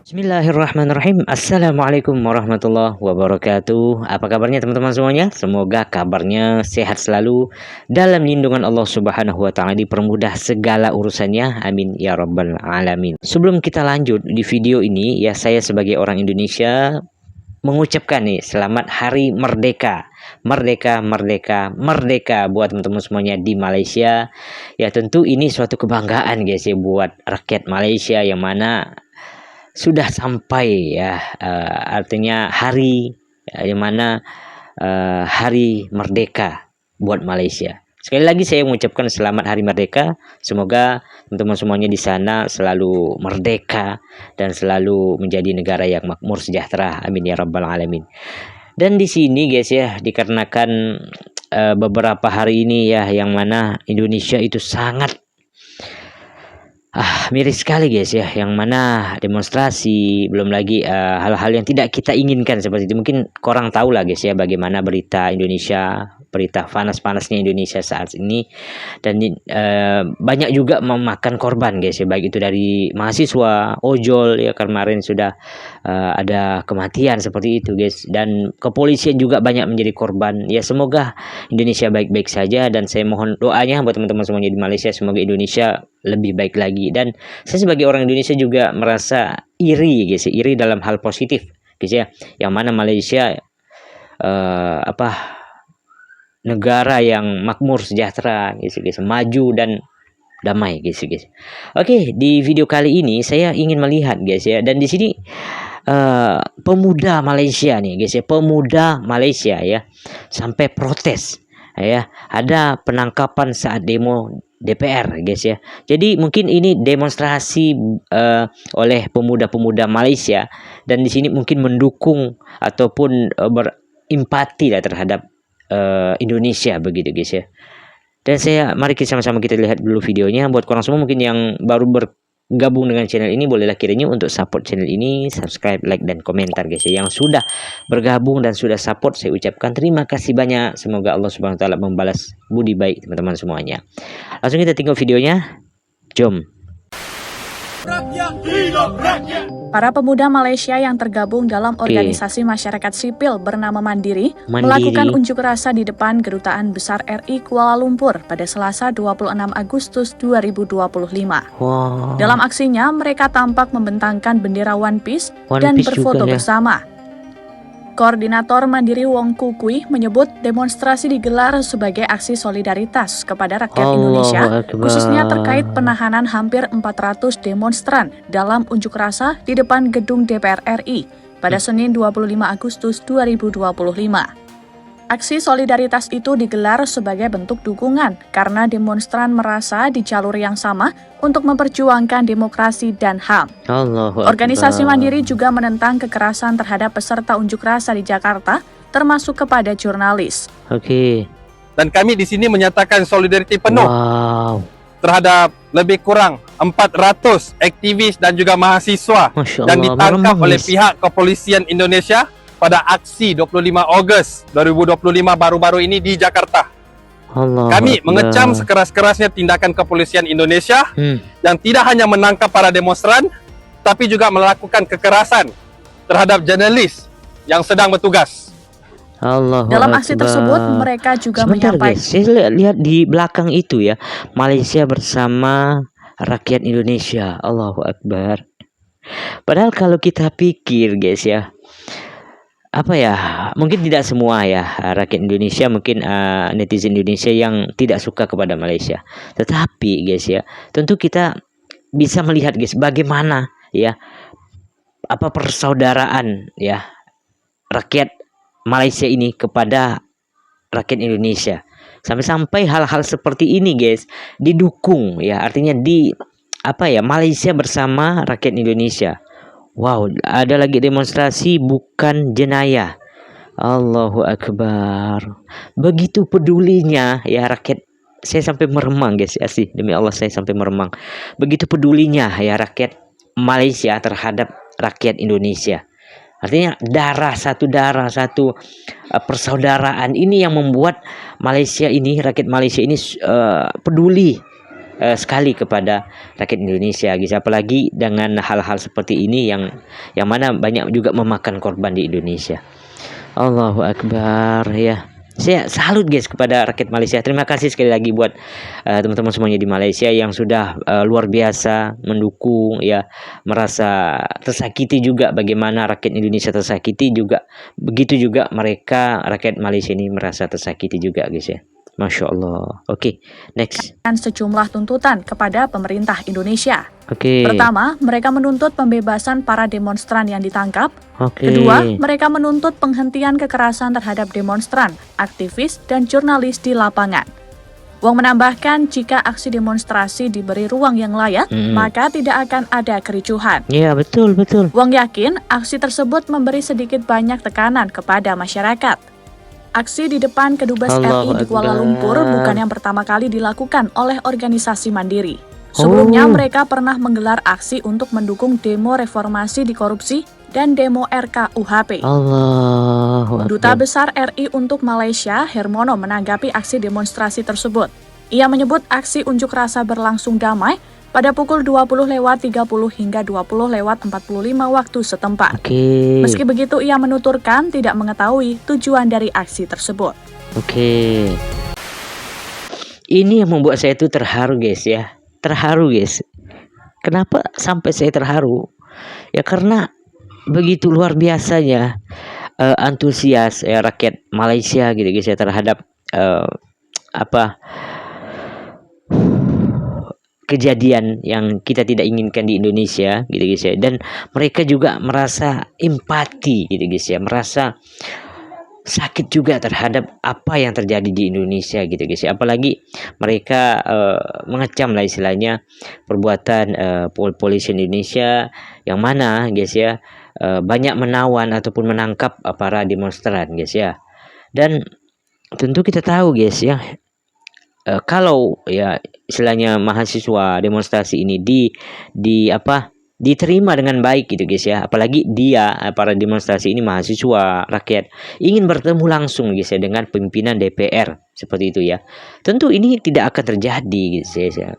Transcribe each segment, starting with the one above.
Bismillahirrahmanirrahim. Assalamualaikum warahmatullahi wabarakatuh. Apa kabarnya teman-teman semuanya? Semoga kabarnya sehat selalu dalam lindungan Allah Subhanahu wa taala, dipermudah segala urusannya. Amin ya rabbal alamin. Sebelum kita lanjut di video ini ya, saya sebagai orang Indonesia mengucapkan nih selamat Hari Merdeka. Merdeka, merdeka, merdeka buat teman-teman semuanya di Malaysia. Ya tentu ini suatu kebanggaan guys ya buat rakyat Malaysia, yang mana sudah sampai ya, artinya hari yang mana hari merdeka buat Malaysia. Sekali lagi saya mengucapkan selamat Hari Merdeka. Semoga teman-teman semuanya di sana selalu merdeka dan selalu menjadi negara yang makmur sejahtera. Amin ya rabbal alamin. Dan di sini guys ya, dikarenakan beberapa hari ini ya, yang mana Indonesia itu sangat miris sekali guys ya, yang mana demonstrasi, belum lagi hal-hal yang tidak kita inginkan seperti itu. Mungkin korang tahu lah guys ya bagaimana berita Indonesia, berita panas-panasnya Indonesia saat ini, dan banyak juga memakan korban guys ya, baik itu dari mahasiswa, ojol ya, kemarin sudah ada kematian seperti itu guys, dan kepolisian juga banyak menjadi korban. Ya semoga Indonesia baik-baik saja, dan saya mohon doanya buat teman-teman semuanya di Malaysia, semoga Indonesia lebih baik lagi. Dan saya sebagai orang Indonesia juga merasa iri guys, iri dalam hal positif guys ya, yang mana Malaysia negara yang makmur sejahtera guys, maju dan damai guys. Oke, di video kali ini saya ingin melihat guys ya, dan di sini pemuda Malaysia nih guys ya, pemuda Malaysia ya sampai protes ya, ada penangkapan saat demo DPR guys ya. Jadi mungkin ini demonstrasi oleh pemuda-pemuda Malaysia, dan di sini mungkin mendukung ataupun berempati lah terhadap Indonesia begitu guys ya. Dan mari kita sama-sama kita lihat dulu videonya. Buat korang semua mungkin yang baru bergabung dengan channel ini, bolehlah kiranya untuk support channel ini, subscribe, like, dan komentar guys ya. Yang sudah bergabung dan sudah support, saya ucapkan terima kasih banyak. Semoga Allah Subhanahu wa taala membalas budi baik teman-teman semuanya. Langsung kita tengok videonya. Jom. Para pemuda Malaysia yang tergabung dalam organisasi masyarakat sipil bernama Mandiri melakukan unjuk rasa di depan Kedutaan Besar RI Kuala Lumpur pada Selasa 26 Agustus 2025. Wow. Dalam aksinya, mereka tampak membentangkan bendera One Piece dan berfoto bersama. Koordinator Mandiri Wong Kukui menyebut demonstrasi digelar sebagai aksi solidaritas kepada rakyat Indonesia, khususnya terkait penahanan hampir 400 demonstran dalam unjuk rasa di depan gedung DPR RI pada Senin 25 Agustus 2025. Aksi solidaritas itu digelar sebagai bentuk dukungan karena demonstran merasa di jalur yang sama untuk memperjuangkan demokrasi dan HAM. Organisasi Mandiri juga menentang kekerasan terhadap peserta unjuk rasa di Jakarta, termasuk kepada jurnalis. Dan kami di sini menyatakan solidariti penuh terhadap lebih kurang 400 aktivis dan juga mahasiswa yang ditangkap oleh pihak kepolisian Indonesia pada aksi 25 Ogos 2025 baru-baru ini di Jakarta. Kami mengecam sekeras-kerasnya tindakan kepolisian Indonesia yang tidak hanya menangkap para demonstran, tapi juga melakukan kekerasan terhadap jurnalis yang sedang bertugas. Dalam aksi tersebut, mereka juga menyampaikan. Saya lihat di belakang itu ya, Malaysia bersama rakyat Indonesia. Allahu Akbar. Padahal kalau kita pikir guys ya, mungkin tidak semua ya rakyat Indonesia, mungkin netizen Indonesia yang tidak suka kepada Malaysia. Tetapi guys ya, tentu kita bisa melihat guys bagaimana ya persaudaraan ya rakyat Malaysia ini kepada rakyat Indonesia. Sampai-sampai hal-hal seperti ini guys didukung ya, artinya Malaysia bersama rakyat Indonesia. Wow, ada lagi demonstrasi bukan jenayah. Allahu Akbar. Begitu pedulinya ya rakyat. Saya sampai meremang guys, asli demi Allah saya sampai meremang. Begitu pedulinya ya rakyat Malaysia terhadap rakyat Indonesia. Artinya darah satu persaudaraan ini yang membuat rakyat Malaysia ini peduli sekali kepada rakyat Indonesia guys, apalagi dengan hal-hal seperti ini yang mana banyak juga memakan korban di Indonesia. Allahu Akbar ya. Saya salut guys kepada rakyat Malaysia. Terima kasih sekali lagi buat teman-teman semuanya di Malaysia yang sudah luar biasa mendukung ya, merasa tersakiti juga bagaimana rakyat Indonesia tersakiti juga. Begitu juga mereka rakyat Malaysia ini merasa tersakiti juga guys ya. Masya Allah. Oke, next. Dan sejumlah tuntutan kepada pemerintah Indonesia. Oke. Pertama, mereka menuntut pembebasan para demonstran yang ditangkap. Oke. Kedua, mereka menuntut penghentian kekerasan terhadap demonstran, aktivis, dan jurnalis di lapangan. Wong menambahkan, jika aksi demonstrasi diberi ruang yang layak, maka tidak akan ada kericuhan. Iya, betul. Wong yakin aksi tersebut memberi sedikit banyak tekanan kepada masyarakat. Aksi di depan Kedubes RI di Kuala Lumpur bukan yang pertama kali dilakukan oleh organisasi mandiri. Sebelumnya mereka pernah menggelar aksi untuk mendukung demo reformasi di korupsi dan demo RKUHP. Duta Besar RI untuk Malaysia, Hermono, menanggapi aksi demonstrasi tersebut. Ia menyebut aksi unjuk rasa berlangsung damai pada pukul 20.30 hingga 20.45 waktu setempat. Meski begitu, ia menuturkan tidak mengetahui tujuan dari aksi tersebut. Ini yang membuat saya itu terharu guys ya. Terharu guys. Kenapa sampai saya terharu? Ya karena begitu luar biasanya antusias rakyat Malaysia gitu guys ya terhadap kejadian yang kita tidak inginkan di Indonesia gitu guys ya, dan mereka juga merasa empati gitu guys ya, merasa sakit juga terhadap apa yang terjadi di Indonesia gitu guys ya, apalagi mereka mengecam lah istilahnya perbuatan polisi Indonesia yang mana guys ya banyak menawan ataupun menangkap para demonstran guys ya. Dan tentu kita tahu guys ya, kalau ya istilahnya mahasiswa demonstrasi ini diterima dengan baik gitu guys ya, apalagi para demonstrasi ini mahasiswa rakyat ingin bertemu langsung guys ya dengan pimpinan DPR seperti itu ya, tentu ini tidak akan terjadi guys ya.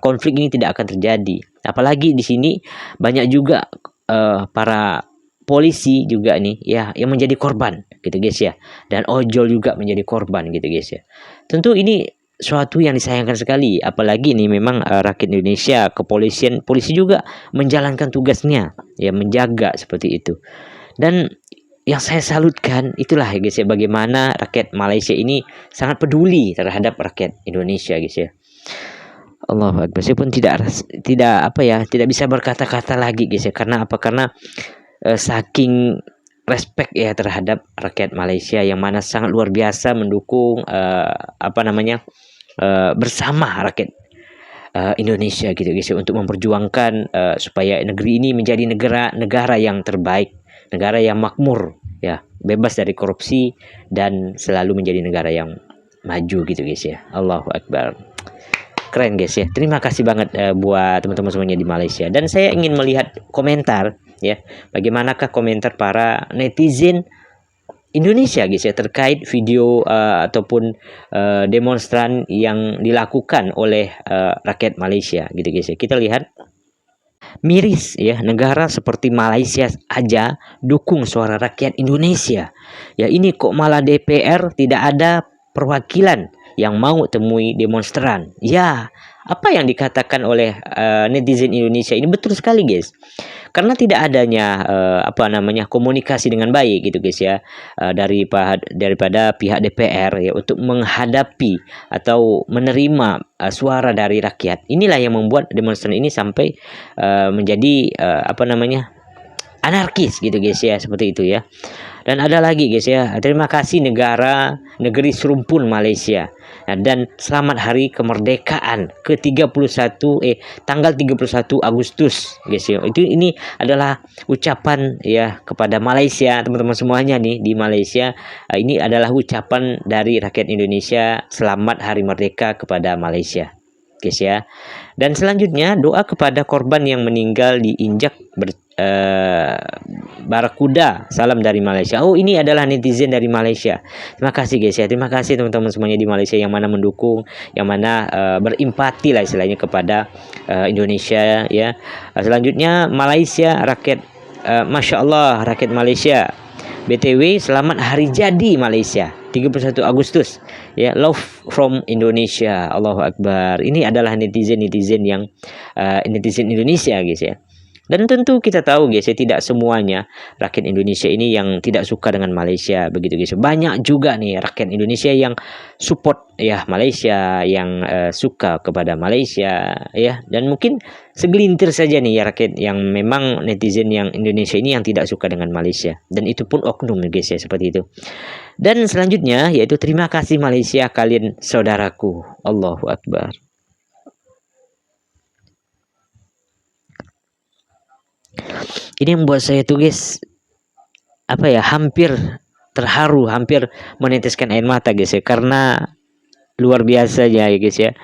Konflik ini tidak akan terjadi, apalagi di sini banyak juga para polisi juga nih ya yang menjadi korban gitu guys ya, dan ojol juga menjadi korban gitu guys ya. Tentu ini suatu yang disayangkan sekali, apalagi ini memang rakyat Indonesia, kepolisian, polisi juga menjalankan tugasnya ya, menjaga seperti itu. Dan yang saya salutkan itulah ya guys ya, bagaimana rakyat Malaysia ini sangat peduli terhadap rakyat Indonesia guys ya. Allahu Akbar. Saya pun tidak bisa berkata-kata lagi guys ya, karena saking respect ya terhadap rakyat Malaysia yang mana sangat luar biasa mendukung bersama rakyat Indonesia gitu guys ya, untuk memperjuangkan supaya negeri ini menjadi negara yang terbaik, negara yang makmur ya, bebas dari korupsi dan selalu menjadi negara yang maju gitu guys ya. Allahu Akbar. Keren guys ya. Terima kasih banget buat teman-teman semuanya di Malaysia. Dan saya ingin melihat komentar ya, bagaimanakah komentar para netizen Indonesia guys ya terkait video ataupun demonstran yang dilakukan oleh rakyat Malaysia gitu guys ya. Kita lihat. Miris ya, negara seperti Malaysia aja dukung suara rakyat Indonesia. Ya ini kok malah DPR tidak ada perwakilan yang mau temui demonstran. Ya, apa yang dikatakan oleh netizen Indonesia ini betul sekali guys. Karena tidak adanya komunikasi dengan baik gitu guys ya, daripada pihak DPR ya untuk menghadapi atau menerima suara dari rakyat. Inilah yang membuat demonstran ini sampai menjadi anarkis gitu guys ya, seperti itu ya. Dan ada lagi guys ya, terima kasih negeri serumpun Malaysia. Nah, dan selamat hari kemerdekaan tanggal 31 Agustus guys ya. Ini adalah ucapan ya kepada Malaysia, teman-teman semuanya nih di Malaysia. Ini adalah ucapan dari rakyat Indonesia, selamat hari merdeka kepada Malaysia guys ya. Dan selanjutnya doa kepada korban yang meninggal diinjak Barakuda, salam dari Malaysia. Oh, ini adalah netizen dari Malaysia. Terima kasih guys ya. Terima kasih teman-teman semuanya di Malaysia yang mana mendukung, yang mana berempati lah istilahnya kepada Indonesia ya. Selanjutnya Malaysia, rakyat Masya Allah, rakyat Malaysia. BTW selamat hari jadi Malaysia 31 Agustus ya, love from Indonesia. Allahu Akbar. Ini adalah netizen yang netizen Indonesia guys ya. Dan tentu kita tahu guys ya, tidak semuanya rakyat Indonesia ini yang tidak suka dengan Malaysia begitu guys. Banyak juga nih rakyat Indonesia yang support ya Malaysia, yang suka kepada Malaysia ya. Dan mungkin segelintir saja nih ya rakyat yang memang netizen yang Indonesia ini yang tidak suka dengan Malaysia. Dan itu pun oknum guys ya, seperti itu. Dan selanjutnya yaitu terima kasih Malaysia, kalian saudaraku. Allahu Akbar. Ini yang membuat saya tuh guys, apa ya, hampir terharu, hampir meneteskan air mata guys ya, karena luar biasa ya guys ya,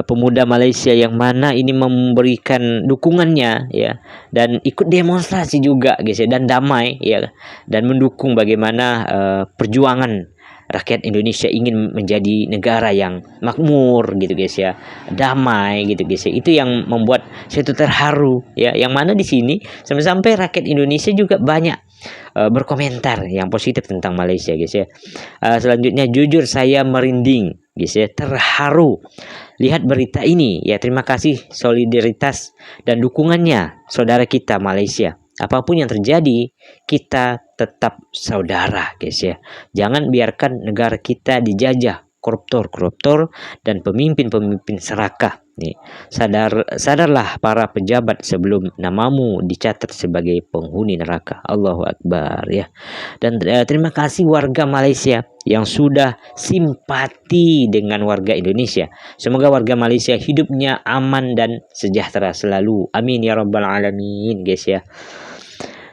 pemuda Malaysia yang mana ini memberikan dukungannya ya, dan ikut demonstrasi juga guys ya, dan damai ya, dan mendukung bagaimana perjuangan rakyat Indonesia ingin menjadi negara yang makmur gitu guys ya, damai gitu guys ya. Itu yang membuat saya itu terharu ya, yang mana di sini sampai-sampai rakyat Indonesia juga banyak berkomentar yang positif tentang Malaysia guys ya. Selanjutnya jujur saya merinding guys ya, terharu lihat berita ini ya. Terima kasih solidaritas dan dukungannya saudara kita Malaysia. Apapun yang terjadi, kita tetap saudara guys ya. Jangan biarkan negara kita dijajah koruptor dan pemimpin serakah. Nih, sadarlah para pejabat sebelum namamu dicatat sebagai penghuni neraka. Allahu Akbar ya. Dan terima kasih warga Malaysia yang sudah simpati dengan warga Indonesia. Semoga warga Malaysia hidupnya aman dan sejahtera selalu. Amin ya rabbal alamin guys ya.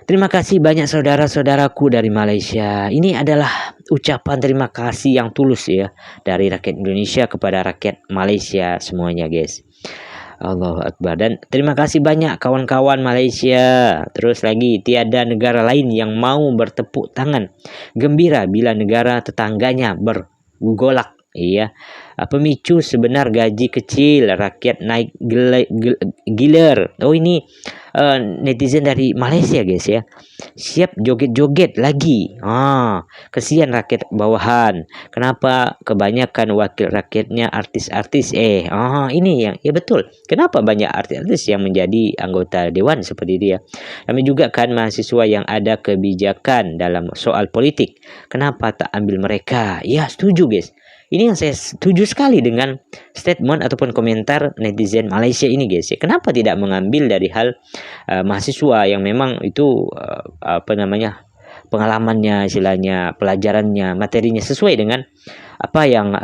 Terima kasih banyak saudara-saudaraku dari Malaysia. Ini adalah ucapan terima kasih yang tulus ya dari rakyat Indonesia kepada rakyat Malaysia semuanya guys. Allahu Akbar. Dan terima kasih banyak kawan-kawan Malaysia. Terus lagi, tiada negara lain yang mau bertepuk tangan gembira bila negara tetangganya bergolak. Iya, pemicu sebenar gaji kecil, rakyat naik giler. Oh ini netizen dari Malaysia guys ya, siap joget-joget lagi. Kesian rakyat bawahan. Kenapa kebanyakan wakil rakyatnya artis-artis? Ini yang ya betul. Kenapa banyak artis-artis yang menjadi anggota dewan seperti itu ya? Kami juga kan mahasiswa yang ada kebijakan dalam soal politik. Kenapa tak ambil mereka? Ya setuju guys. Ini yang saya setuju sekali dengan statement ataupun komentar netizen Malaysia ini guys ya. Kenapa tidak mengambil dari hal mahasiswa yang memang itu pengalamannya, istilahnya pelajarannya, materinya sesuai dengan apa yang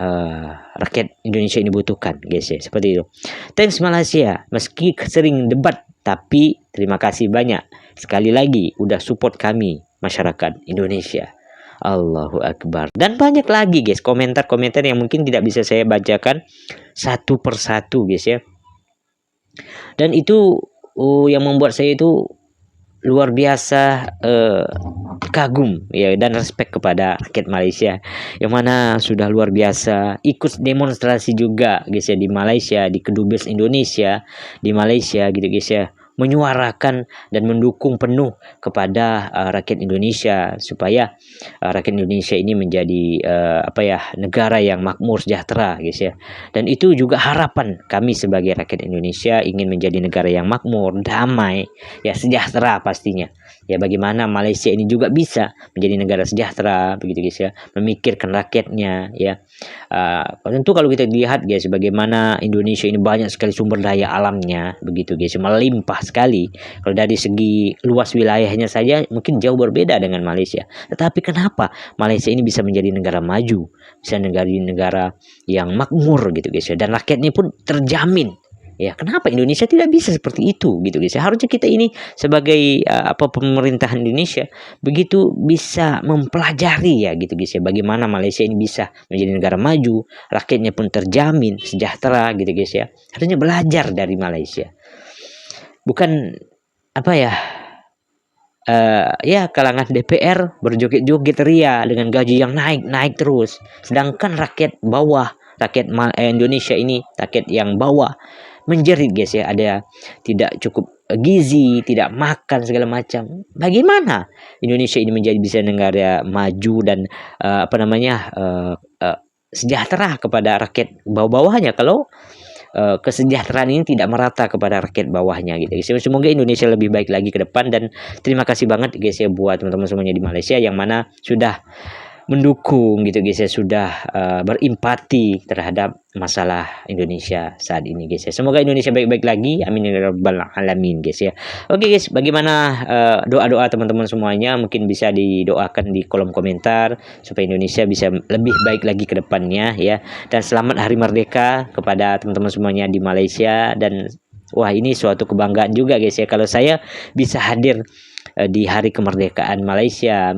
rakyat Indonesia ini butuhkan guys ya, seperti itu. Thanks Malaysia, meski sering debat tapi terima kasih banyak sekali lagi udah support kami masyarakat Indonesia. Allahu Akbar. Dan banyak lagi guys komentar-komentar yang mungkin tidak bisa saya bacakan satu persatu guys ya. Dan itu yang membuat saya itu luar biasa kagum ya, dan respect kepada rakyat Malaysia yang mana sudah luar biasa ikut demonstrasi juga guys ya di Malaysia, di Kedubes Indonesia di Malaysia gitu guys ya, menyuarakan dan mendukung penuh kepada rakyat Indonesia supaya rakyat Indonesia ini menjadi negara yang makmur sejahtera guys ya. Dan itu juga harapan kami sebagai rakyat Indonesia, ingin menjadi negara yang makmur, damai ya, sejahtera pastinya. Ya bagaimana Malaysia ini juga bisa menjadi negara sejahtera begitu guys ya, memikirkan rakyatnya ya. Tentu kalau kita lihat guys bagaimana Indonesia ini banyak sekali sumber daya alamnya begitu guys, melimpah sekali. Kalau dari segi luas wilayahnya saja mungkin jauh berbeda dengan Malaysia. Tetapi kenapa Malaysia ini bisa menjadi negara maju, bisa menjadi negara yang makmur gitu guys ya, dan rakyatnya pun terjamin. Ya, kenapa Indonesia tidak bisa seperti itu gitu guys? Harusnya kita ini sebagai pemerintahan Indonesia begitu bisa mempelajari ya gitu guys ya, bagaimana Malaysia ini bisa menjadi negara maju, rakyatnya pun terjamin sejahtera gitu guys ya. Harusnya belajar dari Malaysia. Bukan ya kalangan DPR berjoget-joget ria dengan gaji yang naik terus, sedangkan rakyat bawah, Indonesia ini, rakyat yang bawah menjerit guys ya, ada tidak cukup gizi, tidak makan segala macam. Bagaimana Indonesia ini menjadi bisa negara maju dan sejahtera kepada rakyat bawah-bawahnya kalau kesejahteraan ini tidak merata kepada rakyat bawahnya gitu guys. Semoga Indonesia lebih baik lagi ke depan, dan terima kasih banget guys ya buat teman-teman semuanya di Malaysia yang mana sudah mendukung gitu guys ya, sudah berempati terhadap masalah Indonesia saat ini guys ya. Semoga Indonesia baik-baik lagi, amin ya rabbal alamin guys ya. Oke guys, bagaimana doa-doa teman-teman semuanya, mungkin bisa didoakan di kolom komentar supaya Indonesia bisa lebih baik lagi ke depannya ya. Dan selamat Hari Merdeka kepada teman-teman semuanya di Malaysia, dan wah ini suatu kebanggaan juga guys ya kalau saya bisa hadir di hari kemerdekaan Malaysia,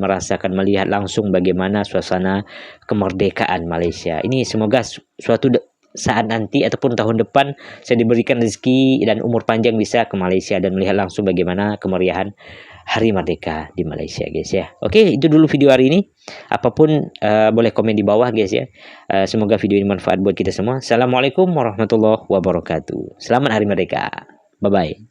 melihat langsung bagaimana suasana kemerdekaan Malaysia. Ini semoga suatu saat nanti ataupun tahun depan saya diberikan rezeki dan umur panjang bisa ke Malaysia dan melihat langsung bagaimana kemeriahan Hari Merdeka di Malaysia guys ya. Oke, itu dulu video hari ini. Apapun boleh komen di bawah guys ya. Semoga video ini bermanfaat buat kita semua. Assalamualaikum warahmatullahi wabarakatuh. Selamat Hari Merdeka. Bye bye.